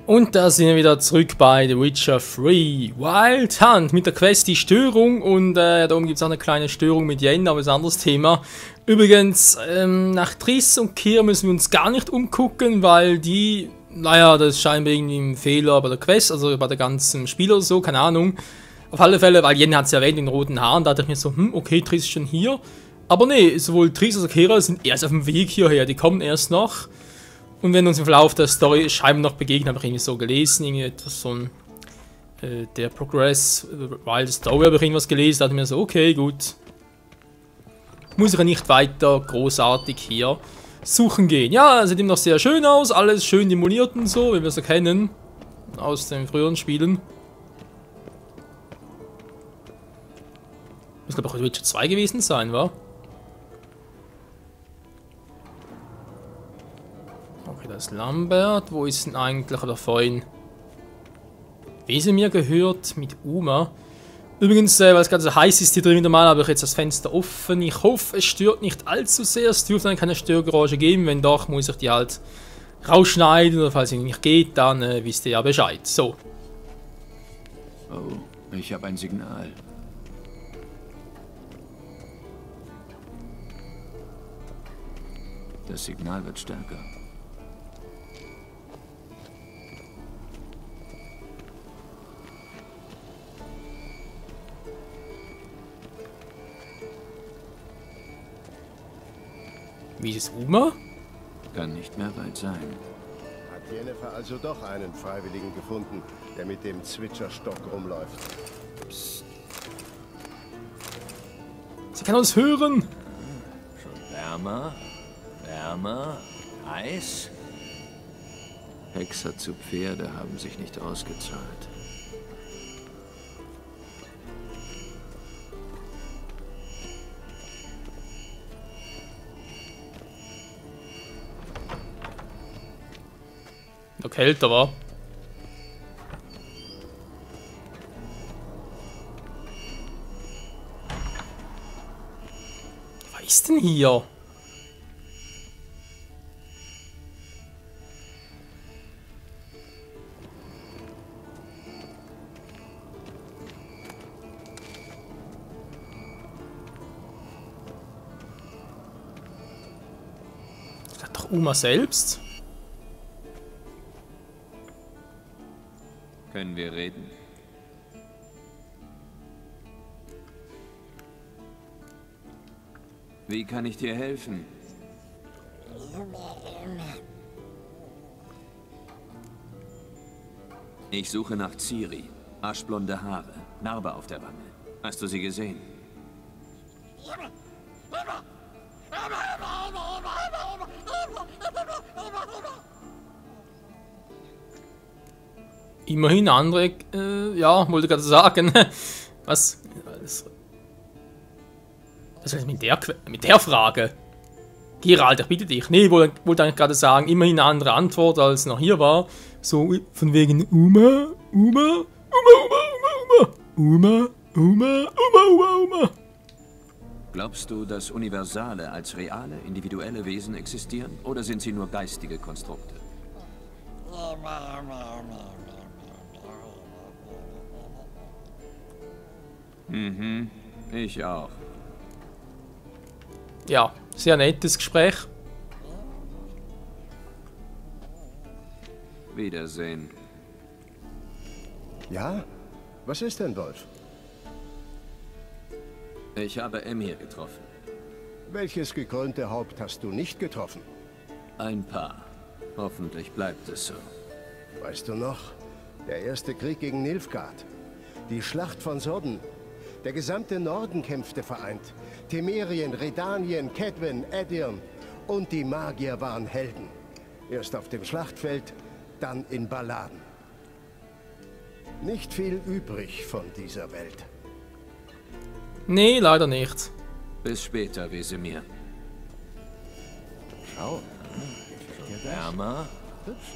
Und da sind wir wieder zurück bei The Witcher 3 Wild Hunt mit der Quest die Störung und da oben gibt es auch eine kleine Störung mit Yen, aber das ist ein anderes Thema. Übrigens, nach Triss und Keir müssen wir uns gar nicht umgucken, weil die, naja, das ist scheinbar irgendwie ein Fehler bei der Quest, also bei der ganzen Spiel oder so, keine Ahnung. Auf alle Fälle, weil Yen hat es ja erwähnt, in den roten Haaren, da dachte ich mir so, okay, Triss ist schon hier. Aber nee, sowohl Triss als auch Keir sind erst auf dem Weg hierher, die kommen erst noch. Und wenn uns im Verlauf der Story scheinbar noch begegnen, habe ich irgendwie so gelesen, irgendwie etwas so ein, der Progress, Wild Story habe ich irgendwas gelesen, da dachte ich mir so, okay, gut. Muss ich ja nicht weiter großartig hier suchen gehen. Ja, sieht ihm noch sehr schön aus, alles schön demoliert und so, wie wir es erkennen aus den früheren Spielen. Muss glaube ich auch Witcher 2 gewesen sein, wa? Okay, da ist Lambert. Wo ist denn eigentlich, oder vorhin Wesemir gehört mit Uma. Übrigens, weil es gerade so heiß ist hier drin wieder mal, habe ich jetzt das Fenster offen. Ich hoffe, es stört nicht allzu sehr. Es dürfte dann keine Störgeräusche geben. Wenn doch, muss ich die halt rausschneiden. Oder falls es nicht geht, dann wisst ihr ja Bescheid. So. Oh, ich habe ein Signal. Das Signal wird stärker. Wie ist Uma? Kann nicht mehr weit sein. Hat Jennifer also doch einen Freiwilligen gefunden, der mit dem Zwitscherstock rumläuft. Psst. Sie kann uns hören. Schon wärmer, wärmer, Eis. Hexer zu Pferde haben sich nicht ausgezahlt. Noch kälter war. Was ist denn hier? Das hat doch Uma selbst. Können wir reden? Wie kann ich dir helfen? Ich suche nach Ciri. Aschblonde Haare, Narbe auf der Wange. Hast du sie gesehen? Immerhin andere, ja, wollte gerade sagen. Was? Was ist mit der Frage? Geralt, ich bitte dich. Nee, wollte eigentlich gerade sagen, immerhin eine andere Antwort, als noch hier war. So, von wegen Uma. Glaubst du, dass Universale als reale, individuelle Wesen existieren? Oder sind sie nur geistige Konstrukte? Mhm, ich auch. Ja, sehr nettes Gespräch. Wiedersehen. Ja? Was ist denn, Wolf? Ich habe Emir getroffen. Welches gekrönte Haupt hast du nicht getroffen? Ein paar. Hoffentlich bleibt es so. Weißt du noch? Der erste Krieg gegen Nilfgaard. Die Schlacht von Sodden. Der gesamte Norden kämpfte vereint. Temerien, Redanien, Kedwen, Edirn und die Magier waren Helden. Erst auf dem Schlachtfeld, dann in Balladen. Nicht viel übrig von dieser Welt. Nee, leider nicht. Bis später, Wesemir. Schau. Wärmer,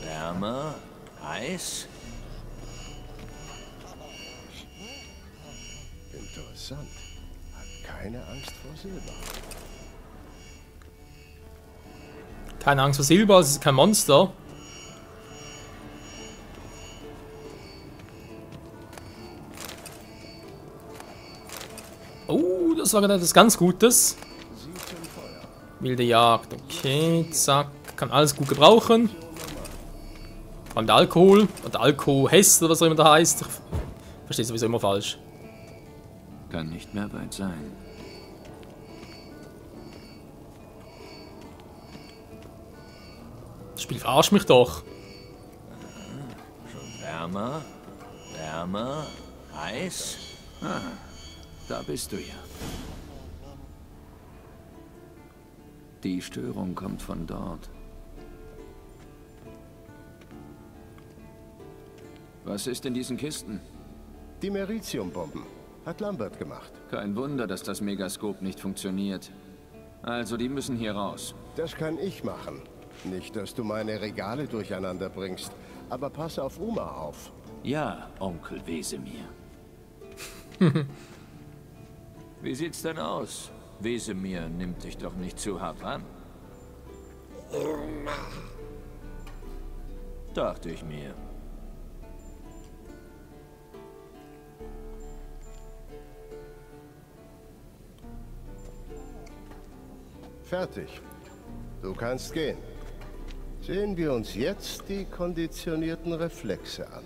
wärmer, Eis. Interessant. Hat keine Angst vor Silber. Keine Angst vor Silber, es ist kein Monster. Oh, das war gerade etwas ganz Gutes. Wilde Jagd, okay, zack. Kann alles gut gebrauchen. Vor allem der Alkohol. Oder Alkohest, oder was auch immer da heißt. Ich verstehe sowieso immer falsch. Kann nicht mehr weit sein. Das Spiel verarscht mich doch. Schon wärmer, wärmer, heiß. Ah, da bist du ja. Die Störung kommt von dort. Was ist in diesen Kisten? Die Meritium-Bomben. Hat Lambert gemacht. Kein Wunder, dass das Megaskop nicht funktioniert. Also, die müssen hier raus. Das kann ich machen. Nicht, dass du meine Regale durcheinander bringst. Aber pass auf Uma auf. Ja, Onkel Wesemir. Wie sieht's denn aus? Wesemir nimmt dich doch nicht zu hart an. Dachte ich mir. Fertig. Du kannst gehen. Sehen wir uns jetzt die konditionierten Reflexe an.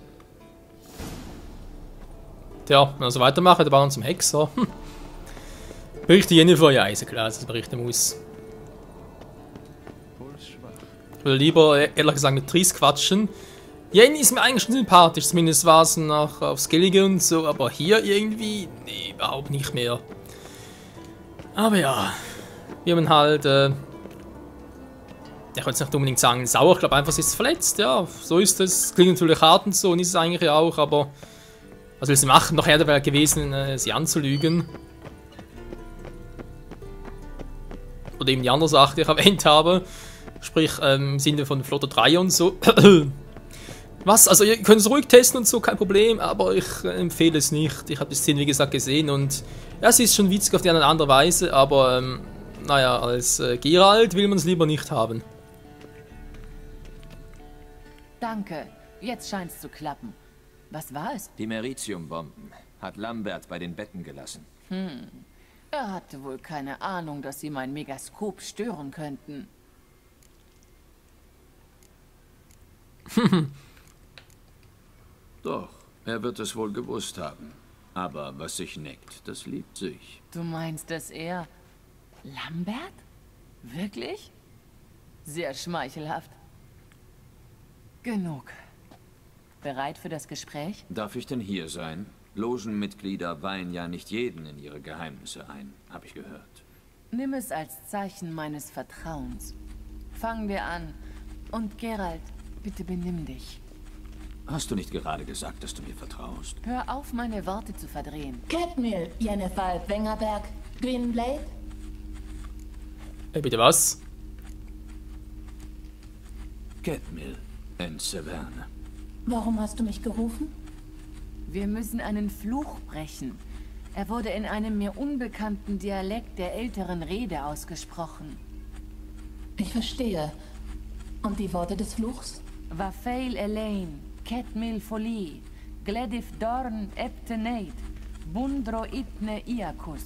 Tja, wenn wir so weitermachen, dann bauen wir uns zum Hexer. Berichte Jennifer, ja, ist ja klar, dass es berichten muss. Ich will lieber, ehrlich gesagt, mit Tris quatschen. Jenny ist mir eigentlich schon sympathisch, zumindest war es nach auf Skellige und so, aber hier irgendwie, nee, überhaupt nicht mehr. Aber ja, wir haben halt, ich will jetzt nicht unbedingt sagen sauer, ich glaube einfach, sie ist verletzt, ja, so ist es. Klingt natürlich hart und so, und ist es eigentlich auch, aber was will sie machen? Noch härter wäre gewesen, sie anzulügen. Oder eben die andere Sache, die ich erwähnt habe. Sprich, im Sinne von Flotte 3 und so. Was? Also ihr könnt es ruhig testen und so, kein Problem, aber ich empfehle es nicht. Ich habe die Szene, wie gesagt, gesehen und ja, sie ist schon witzig auf die eine oder andere Weise, aber naja, als Geralt will man es lieber nicht haben. Danke, jetzt scheint's zu klappen. Was war es? Die Meritium-Bomben hat Lambert bei den Betten gelassen. Er hatte wohl keine Ahnung, dass sie mein Megaskop stören könnten. Doch, er wird es wohl gewusst haben. Aber was sich neckt, das liebt sich. Du meinst, dass er... Lambert? Wirklich? Sehr schmeichelhaft. Genug. Bereit für das Gespräch? Darf ich denn hier sein? Logenmitglieder weihen ja nicht jeden in ihre Geheimnisse ein, habe ich gehört. Nimm es als Zeichen meines Vertrauens. Fangen wir an. Und Geralt, bitte benimm dich. Hast du nicht gerade gesagt, dass du mir vertraust? Hör auf, meine Worte zu verdrehen. Cadmiel, Jennifer Wengerberg, Gwynblade? Bitte was? Cadmiel in Severne. Warum hast du mich gerufen? Wir müssen einen Fluch brechen. Er wurde in einem mir unbekannten Dialekt der älteren Rede ausgesprochen. Ich verstehe. Und die Worte des Fluchs? Vafail Elaine, Cadmiel Folie, Gledif Dorn Eptenate, Bundro Itne Iakus.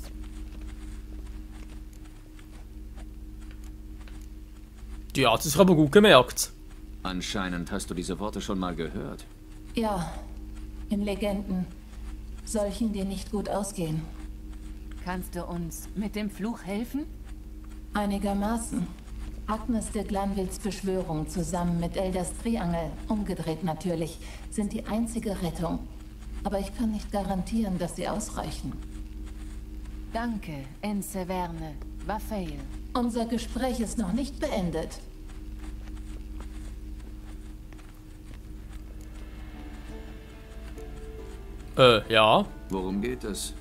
Die hat es aber gut gemerkt. Anscheinend hast du diese Worte schon mal gehört. Ja, in Legenden. Solchen, die nicht gut ausgehen. Kannst du uns mit dem Fluch helfen? Einigermaßen. Agnes de Glanvilles Beschwörung zusammen mit Elders Triangel, umgedreht natürlich, sind die einzige Rettung. Aber ich kann nicht garantieren, dass sie ausreichen. Danke, en Severne, Vafail. Unser Gespräch ist noch nicht beendet. Ja. Worum geht es?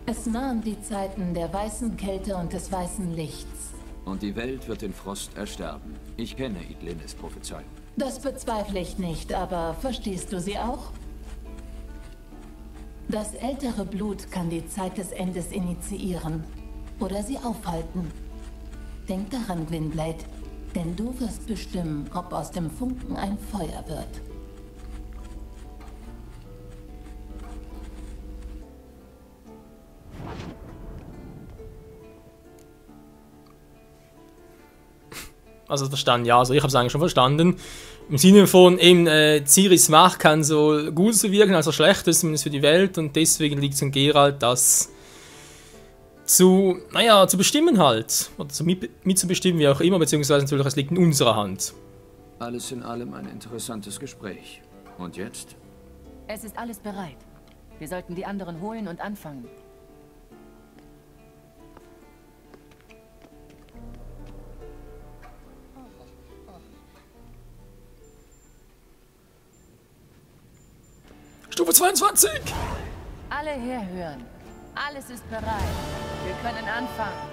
Es nahen die Zeiten der weißen Kälte und des weißen Lichts. Und die Welt wird in Frost ersterben. Ich kenne Idlinnes Prophezeiung. Das bezweifle ich nicht, aber verstehst du sie auch? Das ältere Blut kann die Zeit des Endes initiieren oder sie aufhalten. Denk daran, Gwynblade, denn du wirst bestimmen, ob aus dem Funken ein Feuer wird. Also verstanden, ja, also ich habe es eigentlich schon verstanden. Im Sinne von eben, Ciris Macht kann so gut so wirken, als auch Schlechtes, zumindest für die Welt. Und deswegen liegt es an Geralt, das zu bestimmen halt. Oder mitzubestimmen, wie auch immer, beziehungsweise natürlich, es liegt in unserer Hand. Alles in allem ein interessantes Gespräch. Und jetzt? Es ist alles bereit. Wir sollten die anderen holen und anfangen. Stufe 22! Alle herhören. Alles ist bereit. Wir können anfangen.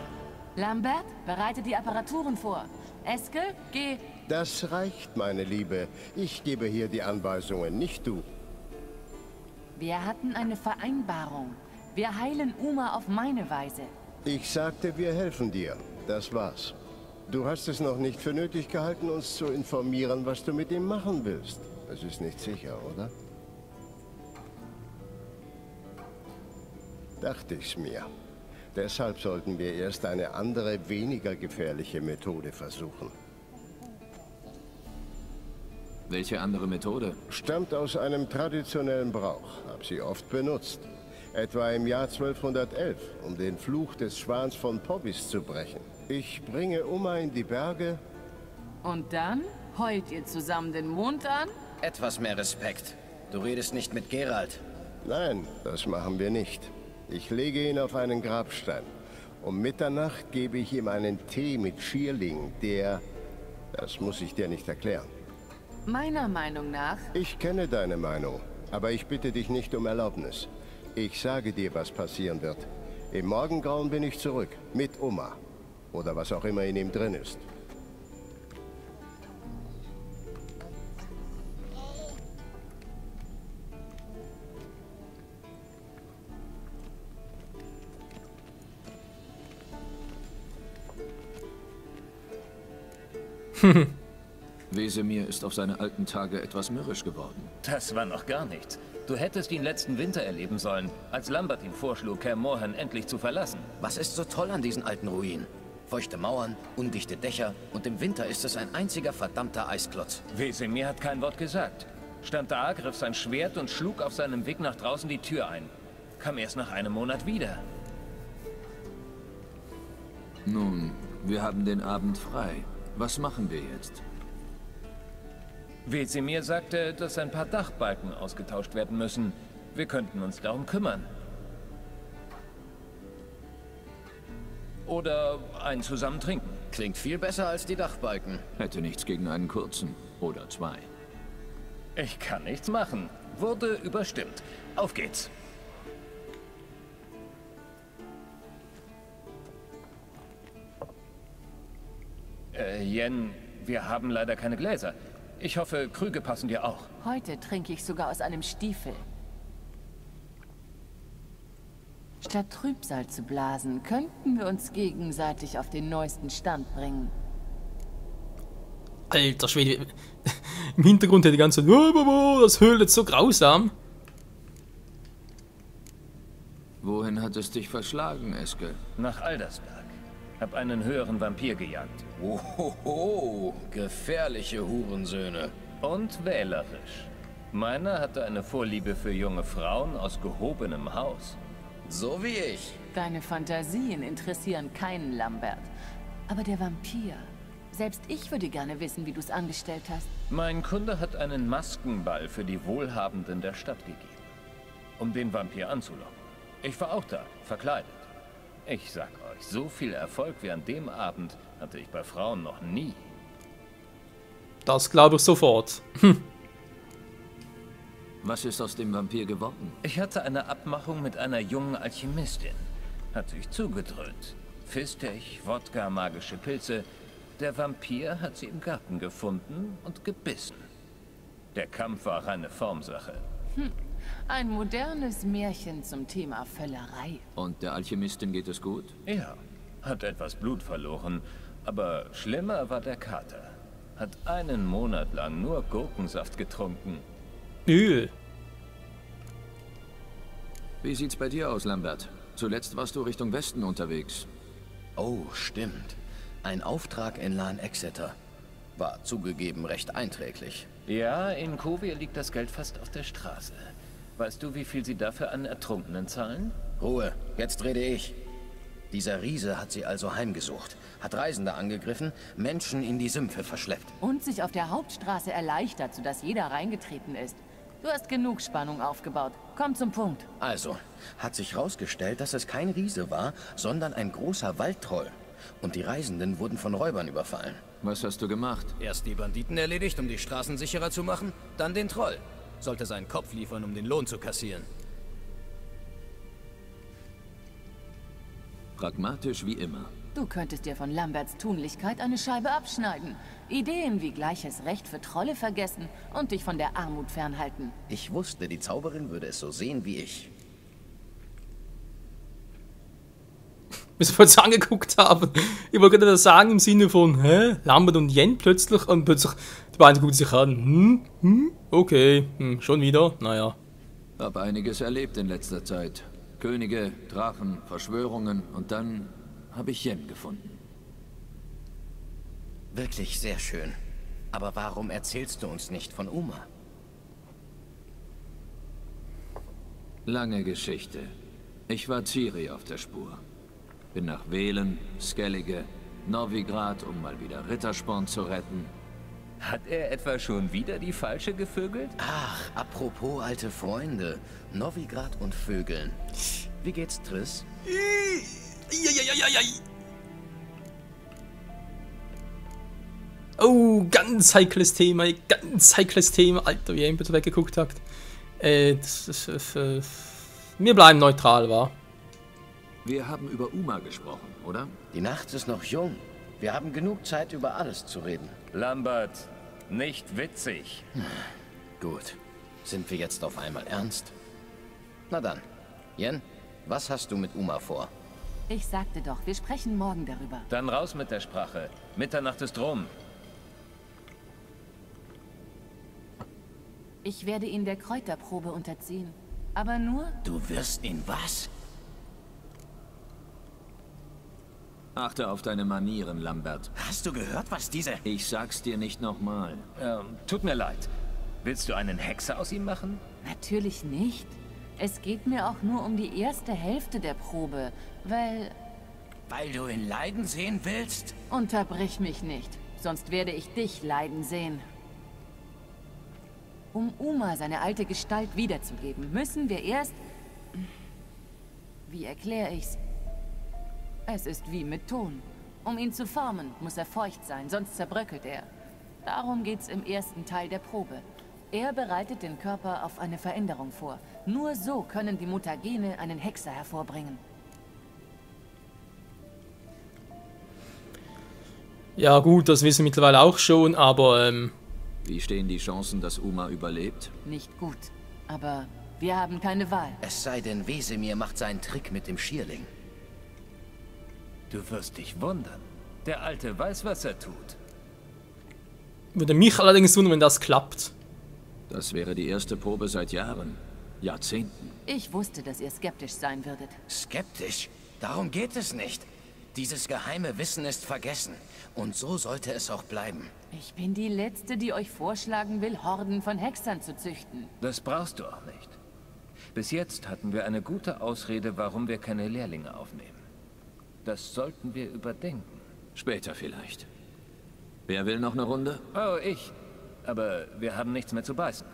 Lambert, bereite die Apparaturen vor. Eskel, geh. Das reicht, meine Liebe. Ich gebe hier die Anweisungen, nicht du. Wir hatten eine Vereinbarung. Wir heilen Uma auf meine Weise. Ich sagte, wir helfen dir. Das war's. Du hast es noch nicht für nötig gehalten, uns zu informieren, was du mit ihm machen willst. Es ist nicht sicher, oder? Dachte ich's mir. Deshalb sollten wir erst eine andere, weniger gefährliche Methode versuchen. Welche andere Methode? Stammt aus einem traditionellen Brauch. Hab sie oft benutzt. Etwa im Jahr 1211, um den Fluch des Schwans von Povis zu brechen. Ich bringe Uma in die Berge. Und dann heult ihr zusammen den Mond an? Etwas mehr Respekt. Du redest nicht mit Geralt. Nein, das machen wir nicht. Ich lege ihn auf einen Grabstein. Um Mitternacht gebe ich ihm einen Tee mit Schierling, der... Das muss ich dir nicht erklären. Meiner Meinung nach... Ich kenne deine Meinung, aber ich bitte dich nicht um Erlaubnis. Ich sage dir, was passieren wird. Im Morgengrauen bin ich zurück, mit Uma. Oder was auch immer in ihm drin ist. Wesemir ist auf seine alten Tage etwas mürrisch geworden. Das war noch gar nichts. Du hättest ihn letzten Winter erleben sollen, als Lambert ihm vorschlug, Kaer Morhen endlich zu verlassen. Was ist so toll an diesen alten Ruinen? Feuchte Mauern, undichte Dächer und im Winter ist es ein einziger verdammter Eisklotz. Wesemir hat kein Wort gesagt. Stand da, griff sein Schwert und schlug auf seinem Weg nach draußen die Tür ein. Kam erst nach einem Monat wieder. Nun, wir haben den Abend frei. Was machen wir jetzt? Wesemir sagte, dass ein paar Dachbalken ausgetauscht werden müssen. Wir könnten uns darum kümmern. Oder einen zusammen trinken. Klingt viel besser als die Dachbalken. Hätte nichts gegen einen kurzen. Oder zwei. Ich kann nichts machen. Wurde überstimmt. Auf geht's. Jen, wir haben leider keine Gläser. Ich hoffe, Krüge passen dir auch. Heute trinke ich sogar aus einem Stiefel. Statt Trübsal zu blasen, könnten wir uns gegenseitig auf den neuesten Stand bringen. Alter Schwede. Im Hintergrund hätte die ganze Zeit, das höhlt jetzt so grausam. Wohin hat es dich verschlagen, Eskel? Nach Aldersberg. Hab einen höheren Vampir gejagt. Ohoho, gefährliche Hurensöhne. Und wählerisch. Meiner hatte eine Vorliebe für junge Frauen aus gehobenem Haus. So wie ich. Deine Fantasien interessieren keinen Lambert. Aber der Vampir... Selbst ich würde gerne wissen, wie du es angestellt hast. Mein Kunde hat einen Maskenball für die Wohlhabenden der Stadt gegeben. Um den Vampir anzulocken. Ich war auch da, verkleidet. Ich sag euch, so viel Erfolg wie an dem Abend hatte ich bei Frauen noch nie. Das glaube ich sofort. Was ist aus dem Vampir geworden? Ich hatte eine Abmachung mit einer jungen Alchemistin. Hat sich zugedröhnt. Fistech, Wodka, magische Pilze. Der Vampir hat sie im Garten gefunden und gebissen. Der Kampf war reine Formsache. Ein modernes Märchen zum Thema Völlerei. Und der Alchemistin geht es gut? Ja, hat etwas Blut verloren. Aber schlimmer war der Kater. Hat einen Monat lang nur Gurkensaft getrunken. Ühl. Wie sieht's bei dir aus, Lambert? Zuletzt warst du Richtung Westen unterwegs. Oh, stimmt. Ein Auftrag in Lan Exeter. War zugegeben recht einträglich. Ja, in Kovir liegt das Geld fast auf der Straße. Weißt du, wie viel sie dafür an Ertrunkenen zahlen? Ruhe, jetzt rede ich. Dieser Riese hat sie also heimgesucht, hat Reisende angegriffen, Menschen in die Sümpfe verschleppt. Und sich auf der Hauptstraße erleichtert, sodass jeder reingetreten ist. Du hast genug Spannung aufgebaut. Komm zum Punkt. Also, hat sich herausgestellt, dass es kein Riese war, sondern ein großer Waldtroll. Und die Reisenden wurden von Räubern überfallen. Was hast du gemacht? Erst die Banditen erledigt, um die Straßen sicherer zu machen, dann den Troll. Sollte seinen Kopf liefern, um den Lohn zu kassieren. Pragmatisch wie immer. Du könntest dir von Lamberts Tunlichkeit eine Scheibe abschneiden. Ideen wie gleiches Recht für Trolle vergessen und dich von der Armut fernhalten. Ich wusste, die Zauberin würde es so sehen wie ich. Bis wir uns angeguckt haben. Ich wollte gerade das sagen im Sinne von, hä? Lambert und Yen plötzlich und plötzlich die beiden gucken sich an. Okay, schon wieder, naja. Hab einiges erlebt in letzter Zeit. Könige, Drachen, Verschwörungen und dann habe ich Yen gefunden. Wirklich sehr schön. Aber warum erzählst du uns nicht von Uma? Lange Geschichte. Ich war Ciri auf der Spur. Bin nach Velen, Skellige, Novigrad, um mal wieder Rittersporn zu retten. Hat er etwa schon wieder die Falsche gevögelt? Ach, apropos alte Freunde. Novigrad und Vögeln. Wie geht's, Triss? Oh, ganz heikles Thema, Alter, wie ihr bitte weggeguckt habt. Wir bleiben neutral, wa? Wir haben über Uma gesprochen, oder? Die Nacht ist noch jung. Wir haben genug Zeit, über alles zu reden. Lambert, nicht witzig. Gut. Sind wir jetzt auf einmal ernst? Na dann. Yen, was hast du mit Uma vor? Ich sagte doch, wir sprechen morgen darüber. Dann raus mit der Sprache. Mitternacht ist rum. Ich werde ihn der Kräuterprobe unterziehen. Aber nur... Du wirst ihn was? Achte auf deine Manieren, Lambert. Hast du gehört, was diese... Ich sag's dir nicht nochmal. Tut mir leid. Willst du einen Hexer aus ihm machen? Natürlich nicht. Es geht mir auch nur um die erste Hälfte der Probe, weil... Weil du ihn leiden sehen willst? Unterbrich mich nicht, sonst werde ich dich leiden sehen. Um Uma seine alte Gestalt wiederzugeben, müssen wir erst... Wie erkläre ich's? Es ist wie mit Ton. Um ihn zu formen, muss er feucht sein, sonst zerbröckelt er. Darum geht's im ersten Teil der Probe. Er bereitet den Körper auf eine Veränderung vor. Nur so können die Mutagene einen Hexer hervorbringen. Ja gut, das wissen wir mittlerweile auch schon, aber Wie stehen die Chancen, dass Uma überlebt? Nicht gut, aber wir haben keine Wahl. Es sei denn, Wesemir macht seinen Trick mit dem Schierling. Du wirst dich wundern. Der Alte weiß, was er tut. würde mich allerdings wundern, wenn das klappt. Das wäre die erste Probe seit Jahren. Jahrzehnten. Ich wusste, dass ihr skeptisch sein würdet. Skeptisch? Darum geht es nicht. Dieses geheime Wissen ist vergessen. Und so sollte es auch bleiben. Ich bin die Letzte, die euch vorschlagen will, Horden von Hexern zu züchten. Das brauchst du auch nicht. Bis jetzt hatten wir eine gute Ausrede, warum wir keine Lehrlinge aufnehmen. Das sollten wir überdenken. Später vielleicht. Wer will noch eine Runde? Oh, ich. Aber wir haben nichts mehr zu beißen.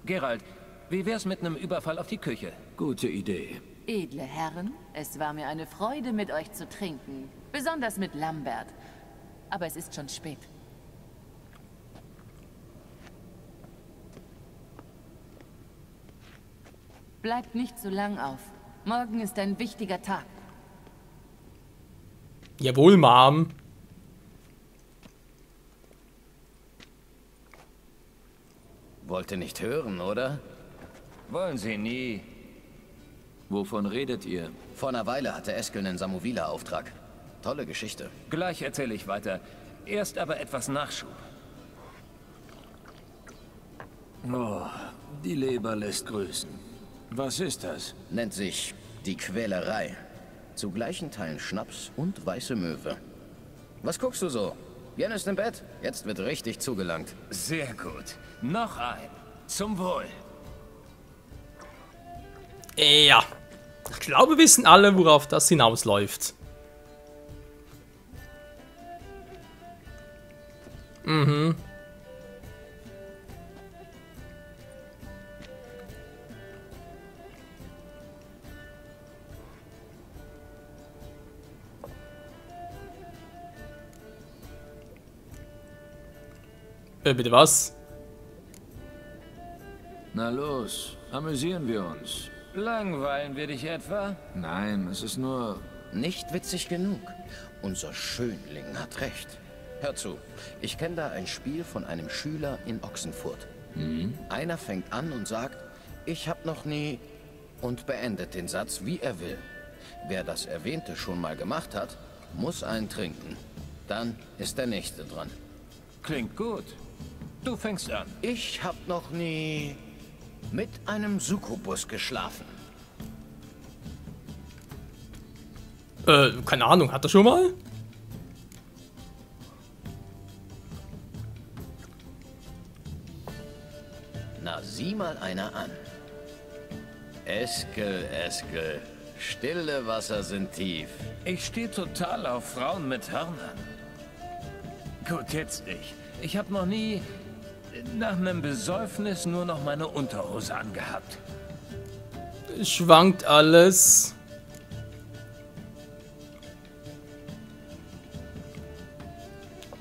Geralt, wie wär's mit einem Überfall auf die Küche? Gute Idee. Edle Herren, es war mir eine Freude, mit euch zu trinken. Besonders mit Lambert. Aber es ist schon spät. Bleibt nicht so lang auf. Morgen ist ein wichtiger Tag. Jawohl, Mom. Wollte nicht hören, oder? Wollen Sie nie. Wovon redet ihr? Vor einer Weile hatte Eskel einen Samovila-Auftrag. Tolle Geschichte. Gleich erzähle ich weiter. Erst aber etwas Nachschub. Oh, die Leber lässt grüßen. Was ist das? Nennt sich die Quälerei. Zu gleichen Teilen Schnaps und weiße Möwe. Was guckst du so? Yen ist im Bett. Jetzt wird richtig zugelangt. Sehr gut. Noch ein. Zum Wohl. Ja. Ich glaube, wir wissen alle, worauf das hinausläuft. Mhm. Bitte was? Na los, amüsieren wir uns. Langweilen wir dich etwa? Nein, es ist nur... Nicht witzig genug. Unser Schönling hat recht. Hör zu, ich kenne da ein Spiel von einem Schüler in Ochsenfurt. Einer fängt an und sagt, ich hab noch nie... und beendet den Satz, wie er will. Wer das Erwähnte schon mal gemacht hat, muss einen trinken. Dann ist der Nächste dran. Klingt gut. Du fängst an. Ich hab noch nie mit einem Succubus geschlafen. Keine Ahnung, hat er schon mal? Na, sieh mal einer an. Eskel, Eskel, stille Wasser sind tief. Ich stehe total auf Frauen mit Hörnern. Gut, jetzt nicht. Ich habe noch nie nach einem Besäufnis nur noch meine Unterhose angehabt. Schwankt alles.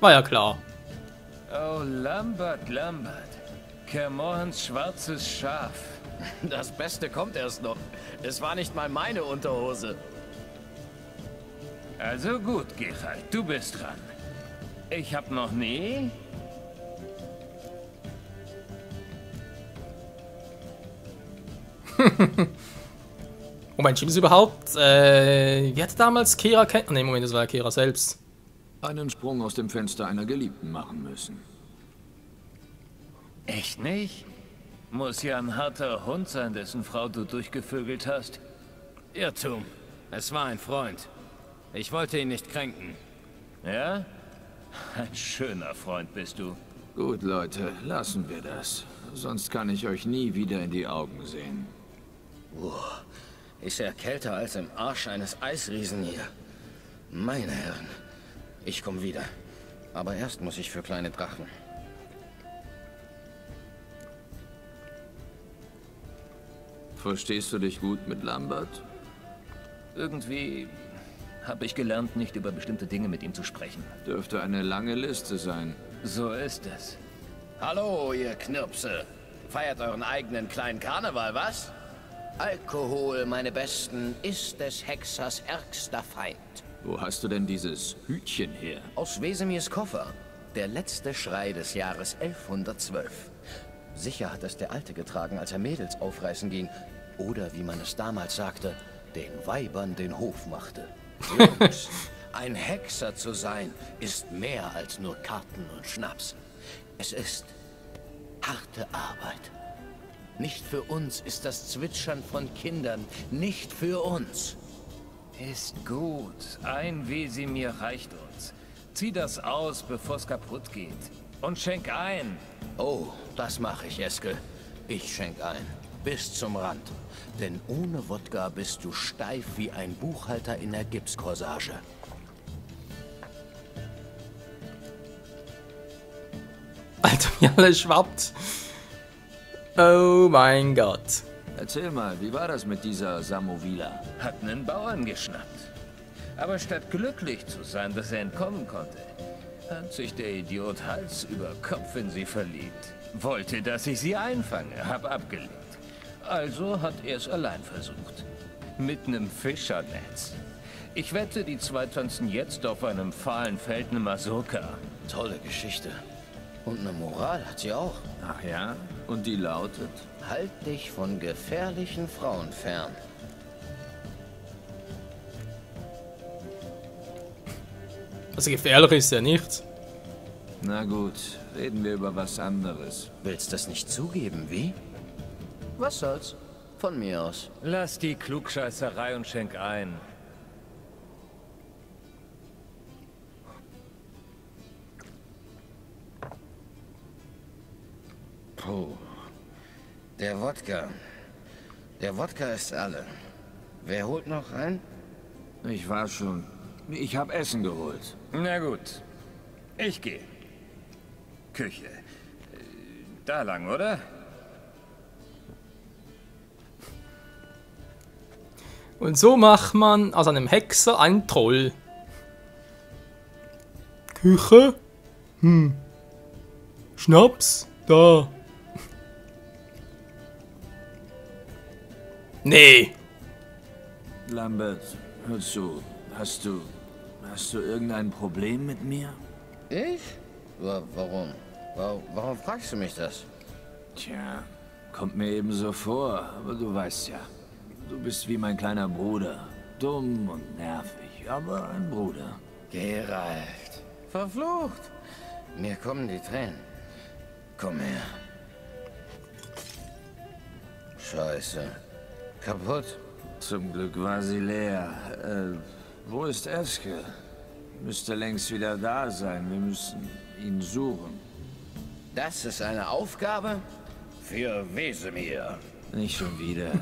War ja klar. Oh, Lambert, Lambert. Kermorhans schwarzes Schaf. Das Beste kommt erst noch. Es war nicht mal meine Unterhose. Also gut, Geralt, du bist dran. Ich habe noch nie... Moment, stimmt das überhaupt? Wie hat damals Kira Ne, Moment, das war ja Kira selbst. einen Sprung aus dem Fenster einer Geliebten machen müssen. Echt nicht? Muss ja ein harter Hund sein, dessen Frau du durchgevögelt hast. Irrtum. Es war ein Freund. Ich wollte ihn nicht kränken. Ja? Ein schöner Freund bist du. Gut, Leute, lassen wir das. Sonst kann ich euch nie wieder in die Augen sehen. Ist ja kälter als im Arsch eines Eisriesen hier. Meine Herren, ich komme wieder. Aber erst muss ich für kleine Drachen. Verstehst du dich gut mit Lambert? Irgendwie habe ich gelernt, nicht über bestimmte Dinge mit ihm zu sprechen. Dürfte eine lange Liste sein. So ist es. Hallo, ihr Knirpse. Feiert euren eigenen kleinen Karneval, was? Alkohol, meine Besten, ist des Hexers ärgster Feind. Wo hast du denn dieses Hütchen her? Aus Wesemirs Koffer. Der letzte Schrei des Jahres 1112. Sicher hat es der Alte getragen, als er Mädels aufreißen ging. Oder, wie man es damals sagte, den Weibern den Hof machte. Jungs, ein Hexer zu sein, ist mehr als nur Karten und Schnaps. Es ist harte Arbeit. Nicht für uns ist das Zwitschern von Kindern, nicht für uns. Ist gut. Ein Wesemir reicht uns. Zieh das aus, bevor es kaputt geht. Und schenk ein. Oh, das mache ich, Eskel. Ich schenk ein. Bis zum Rand. Denn ohne Wodka bist du steif wie ein Buchhalter in der Gipskorsage. Alter, wie alles schwappt. Oh mein Gott. Erzähl mal, wie war das mit dieser Samovila? Hat einen Bauern geschnappt. Aber statt glücklich zu sein, dass er entkommen konnte, hat sich der Idiot Hals über Kopf in sie verliebt. Wollte, dass ich sie einfange, hab abgelehnt. Also hat er es allein versucht. Mit einem Fischernetz. Ich wette, die zwei tanzen jetzt auf einem fahlen Feld eine Mazurka. Tolle Geschichte. Und eine Moral hat sie auch. Ach ja? Und die lautet? Halt dich von gefährlichen Frauen fern. Also gefährlich ist ja nicht. Na gut, reden wir über was anderes. Willst das nicht zugeben, wie? Was soll's? Von mir aus. Lass die Klugscheißerei und schenk ein. Puh. Der Wodka. Der Wodka ist alle. Wer holt noch ein? Ich war schon. Ich habe Essen geholt. Na gut. Ich gehe. Küche. Da lang, oder? Und so macht man aus einem Hexer einen Troll. Küche? Schnaps? Da. Nee. Lambert, hör zu. Hast du irgendein Problem mit mir? Ich? Warum? Warum fragst du mich das? Tja, kommt mir eben so vor, aber du weißt ja. Du bist wie mein kleiner Bruder. Dumm und nervig, aber ein Bruder. Geralt. Verflucht. Mir kommen die Tränen. Komm her. Scheiße. Kaputt. Zum Glück war sie leer. Wo ist Eske? Müsste längst wieder da sein. Wir müssen ihn suchen. Das ist eine Aufgabe für Wesemir. Nicht schon wieder.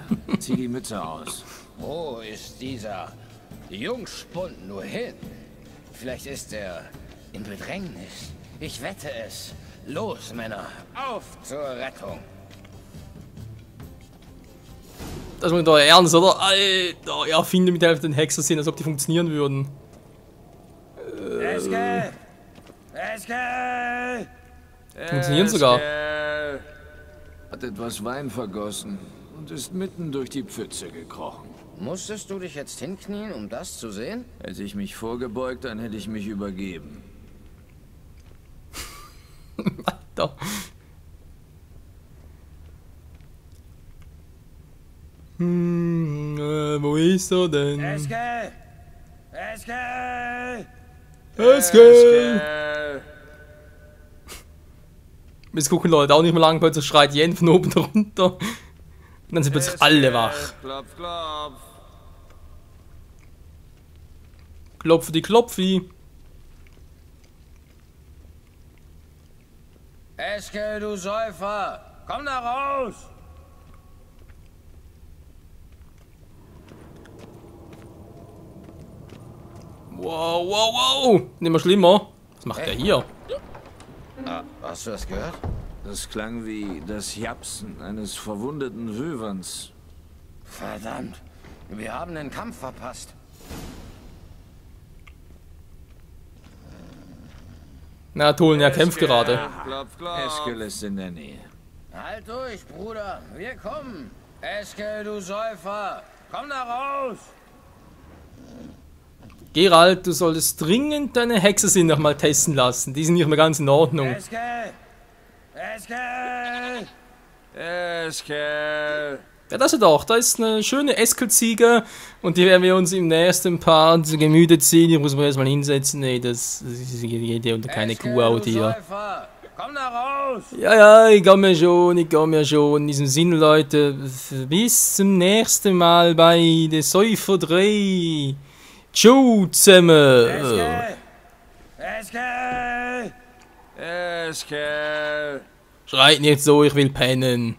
Zieh die Mütze aus. Wo ist dieser Jungspund nur hin? Vielleicht ist er in Bedrängnis. Ich wette es. Los, Männer, auf zur Rettung. Das ist mir doch ernst, oder? Alter, ja, finde mit der Hälfte den Hexer sind, als ob die funktionieren würden. Eske! Eske! Funktionieren sogar. Hat etwas Wein vergossen und ist mitten durch die Pfütze gekrochen. Musstest du dich jetzt hinknien, um das zu sehen? Hätte ich mich vorgebeugt, dann hätte ich mich übergeben. Alter. Wo ist er denn? Eske! Eske! Eske! Jetzt gucken Leute auch nicht mehr lang, plötzlich schreit Jen von oben runter. Und dann sind plötzlich alle wach. Klopf, klopf. Klopfi die Klopfi. Eske, du Säufer! Komm da raus! Wow, wow, wow. Nicht mehr schlimmer. Was macht der hier? Ah, hast du das gehört? Das klang wie das Japsen eines verwundeten Wyverns. Verdammt! Wir haben den Kampf verpasst. Na, Tolen, er kämpft gerade. Klopf, klopf. Eskel ist in der Nähe. Halt durch, Bruder. Wir kommen. Eske, du Säufer! Komm da raus! Geralt, du solltest dringend deine Hexersinn noch mal testen lassen. Die sind nicht mehr ganz in Ordnung. Eske! Eske! Eske! Ja, das ist doch. Da ist eine schöne Eskelziege. Und die werden wir uns im nächsten Part zu Gemüte ziehen. Ich muss mich erstmal hinsetzen. Nee, das geht ja unter keine Kuhhaut hier. Komm da raus! Ja, ich komm mir schon. In diesem Sinne, Leute, bis zum nächsten Mal bei der Säufer 3. Ciao zusammen! Eske! Eske! Schreit nicht so, ich will pennen.